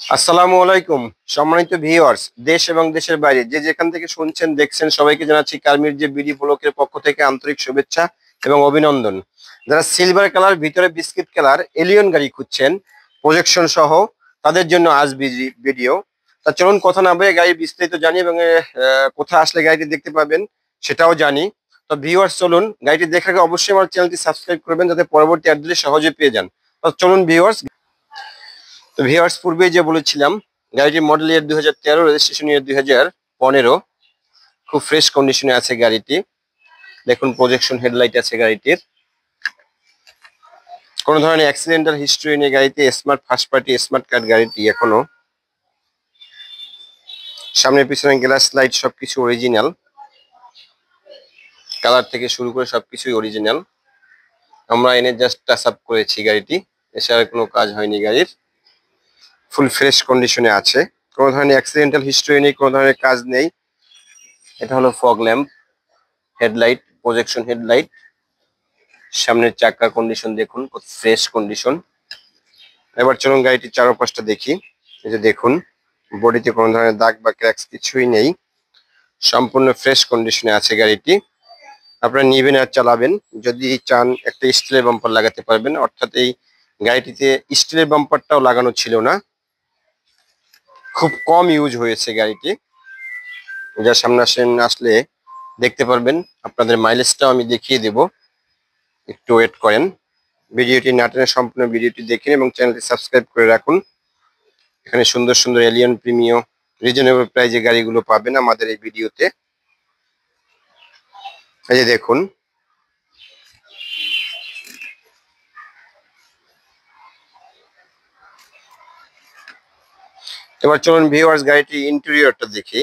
আসসালামু আলাইকুম। সম্মানিত ভিউয়ার্স, দেশ এবং দেশের বাইরে যে যেখান থেকে শুনছেন দেখছেন সবাইকে জানাচ্ছি কারমির যে বিডি ব্লকের পক্ষ থেকে আন্তরিক শুভেচ্ছা এবং অভিনন্দন। যারা সিলভার কালার ভিতরে বিস্কিট কালার এলিয়ন গাড়ি খুঁজছেন প্রজেকশন সহ, তাদের জন্য আজ ভিডিও। তা চলুন কথা না বলে গাড়ির বিস্তারিত জানি এবং কোথায় আসলে গাড়িটি দেখতে পাবেন সেটাও জানি। তো ভিউয়ার্স, চলুন গাড়িটি দেখার আগে অবশ্যই আমার চ্যানেলটি সাবস্ক্রাইব করবেন যাতে পরবর্তী আপডেট সহজে পেয়ে যান। তো চলুন ভিউয়ার্স। তো ভিউয়ার্স, পূর্বে যে বলেছিলাম গাড়িটির মডেল ইয়ার 2013, রেজিস্ট্রেশন ইয়ার 2015। খুব ফ্রেশ কন্ডিশনে আছে গাড়িটি। দেখুন প্রজেকশন হেডলাইট আছে গাড়িটির। কোনো ধরনের অ্যাক্সিডেন্টাল হিস্ট্রি নেই গাড়িতে। Smart first party smart card গাড়িটি এখনো। সামনে পিছনে গ্লাস লাইট সবকিছু অরিজিনাল, কালার থেকে শুরু করে সবকিছুই অরিজিনাল। আমরা এনে জাস্ট টাচ আপ করেছি গাড়িটি, এছাড়া কোনো কাজ হয়নি গাড়ির। ফুল ফ্রেশ কন্ডিশনে আছে, কোনো ধরনের অ্যাক্সিডেন্টাল হিস্ট্রি নেই, কোনো ধরনের কাজ নেই। এটা হলো fog lamp, headlight, projection headlight. সামনের চাকার কন্ডিশন দেখুন, কত ফ্রেশ কন্ডিশন। এবার চলুন গাড়িটির চারপাশটা দেখি। এই যে দেখুন, বডিতে কোনো ধরনের দাগ বা ক্র্যাকস কিছুই নেই, সম্পূর্ণ ফ্রেশ কন্ডিশনে আছে গাড়িটি। আপনারা নিবেন আর চালাবেন। যদি চান একটা স্টিলের বাম্পার লাগাতে পারবেন, অর্থাৎ এই গাড়িটিতে স্টিলের বাম্পারটাও লাগানো ছিল না, খুব কম ইউজ হয়েছে গাড়িটি। যা সামনে আসলে দেখতে পারবেন। আপনাদের মাইলেজটাও আমি দেখিয়ে দেব, একটু ওয়েট করেন। ভিডিওটি না টেনে সম্পূর্ণ ভিডিওটি দেখুন এবং চ্যানেলটি সাবস্ক্রাইব করে রাখুন। এখানে সুন্দর সুন্দর এলিয়ন প্রিমিয়ম রিজনেবল প্রাইজে গাড়িগুলো পাবেন আমাদের এই ভিডিওতে। এই যে দেখুন, এবার চলুন ভিউয়ার্স গাড়িটি ইন্টেরিয়রটা দেখি।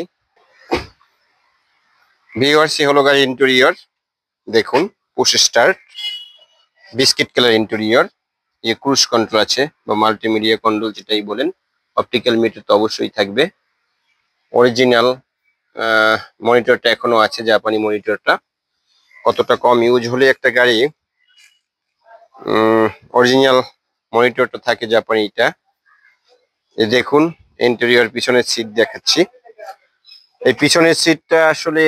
ভিউয়ার্স, হলো গাড়ির ইন্টেরিয়র। দেখুন, push start, biscuit colour interior. Cruise control আছে বা মাল্টিমিডিয়া কন্ট্রোল যেটাই বলেন। অপটিক্যাল মিটার তো অবশ্যই থাকবে। অরিজিনাল মনিটরটা এখনো আছে, জাপানি মনিটরটা। কতটা কম ইউজ হলে একটা গাড়ি অরিজিনাল মনিটরটা থাকে জাপানিটা। এই দেখুন ইন্টেরিয়র, পিছনের সিট দেখাচ্ছি। এই পিছনের সিটটা আসলে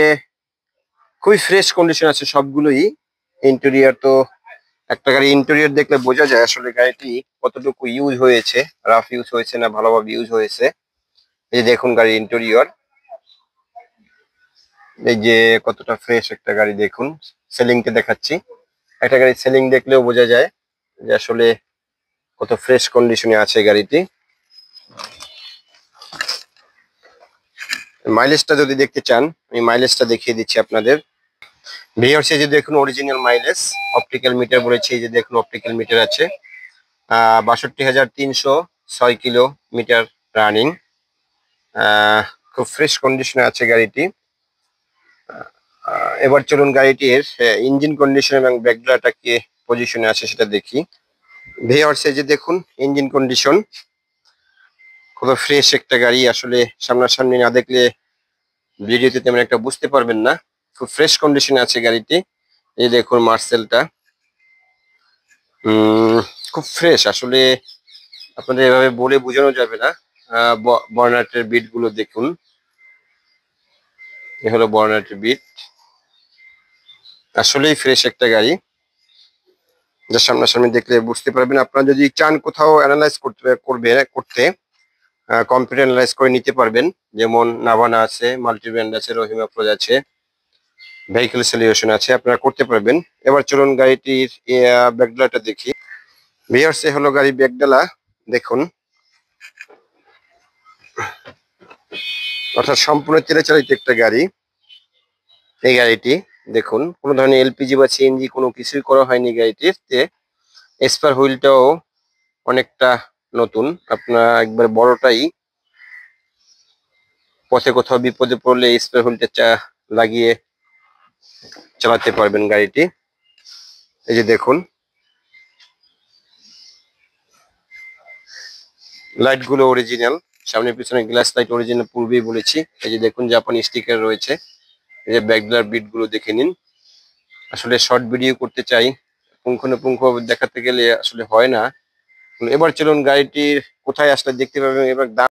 খুবই ফ্রেশ কন্ডিশন আছে সবগুলোই। ইন্টেরিয়র তো একটা গাড়ি ইন্টেরিয়র দেখলে বোঝা যায় আসলে গাড়িটি কতটুকু ইউজ হয়েছে, রাফ ইউজ হয়েছে না ভালোভাবে ইউজ হয়েছে। এই যে দেখুন গাড়ির ইন্টেরিয়র, এই যে কতটা ফ্রেশ একটা গাড়ি। দেখুন সেলিংটা দেখাচ্ছি। একটা গাড়ি সেলিং দেখলেও বোঝা যায় যে আসলে কত ফ্রেশ কন্ডিশনে আছে গাড়িটি। মাইলেজটা যদি দেখতে চান আমি মাইলেজটা দেখিয়ে দিচ্ছি আপনাদের। ভিউয়ার্স, এই যে দেখুন অরিজিনাল মাইলেজ, অপটিক্যাল মিটার বলেছে। এই যে দেখুন অপটিক্যাল মিটার আছে। 62,306 কিলোমিটার রানিং। খুব ফ্রেশ কন্ডিশনে আছে গাড়িটি। এবার চলুন গাড়িটির ইঞ্জিন কন্ডিশন এবং ব্যাকডালাটা কি পজিশনে আছে সেটা দেখি। ভিউয়ার্স, এই যে দেখুন ইঞ্জিন কন্ডিশন, কত ফ্রেশ একটা গাড়ি। আসলে সামনাসামনি না দেখলে ভিডিওতে তেমন একটা বুঝতে পারবেন না। খুব ফ্রেশ কন্ডিশনে আছে গাড়িটি। এই দেখুন মার্সেলটা, খুব ফ্রেশ। আসলে আপনাদের এভাবে বলে বোঝানো যাবে না। বর্নাটের বিট গুলো দেখুন, এ হলো বর্নাটের বিট। আসলেই ফ্রেশ একটা গাড়ি, যা সামনাসামনি দেখলে বুঝতে পারবেন। আপনারা যদি চান কোথাও অ্যানালাইজ করতে কম্পিউটার অ্যানালাইজ করে নিতে পারবেন। যেমন নাভানা আছে, মাল্টিব্র্যান্ড আছে, রহিমা প্রোজ আছে, ভেহিকল সলিউশন আছে, আপনারা করতে পারবেন। এবার চলুন গাড়িটির ব্যাকডালাটা দেখি। ভিউয়ার্স, এ হলো গাড়ির ব্যাকডালা। দেখুন, অর্থাৎ সম্পূর্ণ তেলে চালিত একটা গাড়ি এই গাড়িটি। দেখুন কোনো ধরনের এলপিজি বা সিএনজি কোনো কিছুই করা হয়নি গাড়িটিতে। স্পার হুইলটাও অনেকটা নতুন। আপনার একবার বড়টাই, পথে কোথাও বিপদে পড়লে স্পার হুইলটা লাগিয়ে চালাতে পারবেন গাড়িটি। এই যে দেখুন লাইট গুলো অরিজিনাল, সামনে পিছনে গ্লাস লাইট অরিজিনাল, পূর্বেই বলেছি। এই যে দেখুন জাপানি স্টিকার রয়েছে। এই যে ব্যাকডালার বিট গুলো দেখে নিন। আসলে শর্ট ভিডিও করতে চাই, পুঙ্খানুপুঙ্খ দেখাতে গেলে আসলে হয় না। এবার চলুন গাড়িটির কোথায় আসলে দেখতে পাবেন, এবার দাম